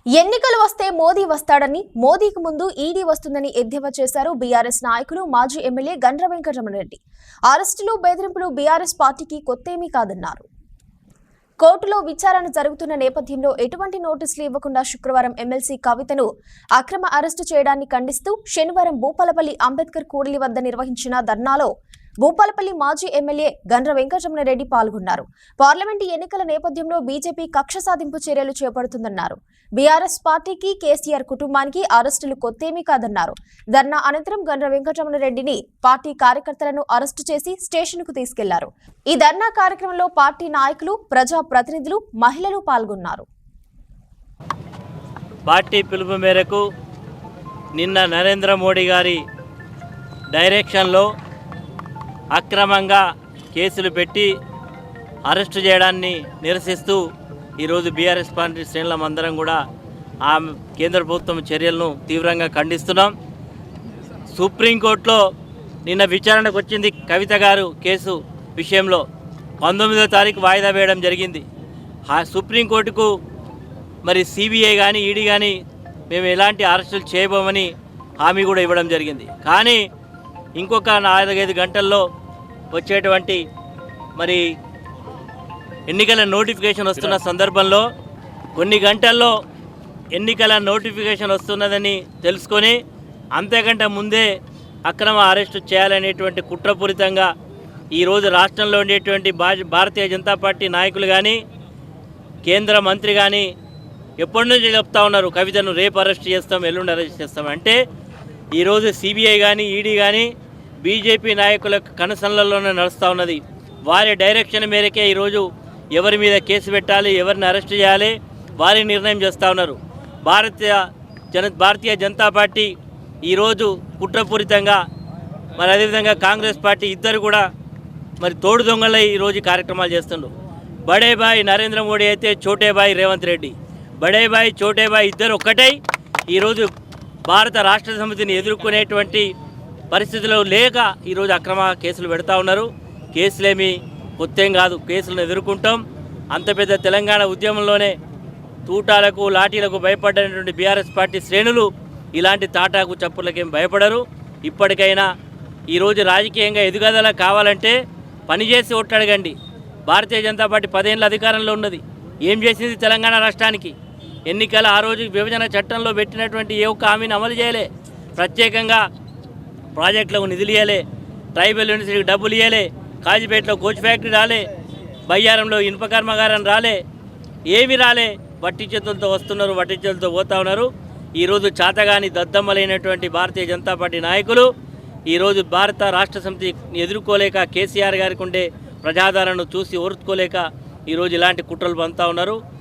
ఎన్నికలు వస్తే మోదీ వస్తాడని, మోదీకి ముందు ఈడీ వస్తుందని ఎద్దేవా చేశారు బీఆర్ఎస్ నాయకులు మాజీ ఎమ్మెల్యే గండ్ర వెంకటరమణరెడ్డి. అరెస్టులు, బెదిరింపులు బీఆర్ఎస్ పార్టీకి కొత్తేమీ కాదన్నారు. కోర్టులో విచారణ జరుగుతున్న నేపథ్యంలో ఎటువంటి నోటీసులు ఇవ్వకుండా శుక్రవారం ఎమ్మెల్సీ కవితను అక్రమ అరెస్టు చేయడాన్ని ఖండిస్తూ శనివారం భూపాలపల్లి అంబేద్కర్ కూడలి వద్ద నిర్వహించిన ధర్నాలో భూపాలపల్లి మాజీ ఎమ్మెల్యే గండ్ర వెంకటరమణరెడ్డి పాల్గొన్నారు. పార్లమెంటు ఎన్నికల నేపథ్యంలో బీజేపీ కక్ష సాధింపు చర్యలు చేపడుతుందన్నారు. బీఆర్ఎస్ పార్టీకి, కేసీఆర్ కుటుంబానికి అరెస్టులు కొత్తేమీ కాదన్నారు. ధర్నా అనంతరం గండ్ర వెంకటరమణరెడ్డిని పార్టీ కార్యకర్తలను అరెస్టు చేసి స్టేషన్కు తీసుకెళ్లారు. ఈ ధర్నా కార్యక్రమంలో పార్టీ నాయకులు, ప్రజా ప్రతినిధులు, మహిళలు పాల్గొన్నారు. పార్టీ పిలుపు మేరకు నిన్న నరేంద్ర మోడీ గారి డైరెక్షన్లో అక్రమంగా కేసులు పెట్టి అరెస్టు చేయడాన్ని నిరసిస్తూ ఈరోజు బీఆర్ఎస్ పార్టీ శ్రేణులందరం కూడా ఆ కేంద్ర ప్రభుత్వం చర్యలను తీవ్రంగా ఖండిస్తున్నాం. సుప్రీంకోర్టులో నిన్న విచారణకు వచ్చింది కవిత గారు కేసు విషయంలో 19వ తారీఖు వాయిదా వేయడం జరిగింది. ఆ సుప్రీంకోర్టుకు మరి సిబిఐ కానీ, ఈడీ కానీ మేము ఎలాంటి అరెస్టులు చేయబోమని హామీ కూడా ఇవ్వడం జరిగింది. కానీ ఇంకొక 4-5 గంటల్లో వచ్చేటువంటి మరి ఎన్నికల నోటిఫికేషన్ వస్తున్న సందర్భంలో కొన్ని గంటల్లో ఎన్నికల నోటిఫికేషన్ వస్తున్నదని తెలుసుకొని అంతకంటే ముందే అక్రమ అరెస్టు చేయాలనేటువంటి కుట్రపూరితంగా ఈరోజు రాష్ట్రంలో ఉండేటువంటి భారతీయ జనతా పార్టీ నాయకులు కానీ, కేంద్ర మంత్రి కానీ ఎప్పటి నుంచి చెప్తా ఉన్నారు కవితను రేపు అరెస్ట్ చేస్తాం, ఎల్లుండి అరెస్ట్ చేస్తాం. అంటే ఈరోజు సిబిఐ కానీ, ఈడీ కానీ బీజేపీ నాయకుల కనసనలలోనే నడుస్తూ ఉన్నది. వారి డైరెక్షన్ మేరకే ఈరోజు ఎవరి మీద కేసు పెట్టాలి, ఎవరిని అరెస్ట్ చేయాలి వారి నిర్ణయం చేస్తూ ఉన్నారు. భారతీయ జనతా పార్టీ ఈరోజు కుట్రపూరితంగా మరి అదేవిధంగా కాంగ్రెస్ పార్టీ ఇద్దరు కూడా మరి తోడు దొంగలై ఈరోజు కార్యక్రమాలు చేస్తున్నారు. బడే బాయ్ నరేంద్ర మోడీ అయితే చోటే బాయ్ రేవంత్ రెడ్డి, బడే బాయ్ చోటే బాయ్ ఇద్దరు ఒక్కటై ఈరోజు భారత రాష్ట్ర సమితిని ఎదుర్కొనేటువంటి పరిస్థితిలో లేక ఈరోజు అక్రమ కేసులు పెడతా ఉన్నారు. కేసులేమి కొత్తేం కాదు, కేసులను ఎదుర్కొంటాం. అంత పెద్ద తెలంగాణ ఉద్యమంలోనే తూటాలకు, లాఠీలకు భయపడినటువంటి బీఆర్ఎస్ పార్టీ శ్రేణులు ఇలాంటి తాటాకు చప్పులకేం భయపడరు. ఇప్పటికైనా ఈరోజు రాజకీయంగా ఎదుగుదల కావాలంటే పనిచేసి ఓట్లడగండి. భారతీయ జనతా పార్టీ 10 ఏళ్ళ అధికారంలో ఉన్నది. ఏం చేసింది తెలంగాణ రాష్ట్రానికి? ఎన్నికల ఆ రోజు విభజన చట్టంలో పెట్టినటువంటి ఏ ఒక్క హామీని అమలు చేయలే. ప్రత్యేకంగా ప్రాజెక్టులకు నిధులు ఇవ్వలే, ట్రైబల్ యూనివర్సిటీకి డబ్బులు ఇవ్వలే, కాజీపేటలో కోచ్ ఫ్యాక్టరీ రాలే, బయ్యారంలో ఇనుప కర్మాగారం రాలే, ఏమి రాలే. వట్టి చేతులతో వస్తున్నారు, వట్టి చేతులతో పోతా ఉన్నారు. ఈరోజు చాతగాని దద్దమ్మలైనటువంటి భారతీయ జనతా పార్టీ నాయకులు ఈరోజు భారత రాష్ట్ర సమితిని ఎదుర్కోలేక, కేసీఆర్ గారికి ఉండే ప్రజాదరణను చూసి ఓర్చుకోలేక ఈరోజు ఇలాంటి కుట్రలు పంతా ఉన్నారు.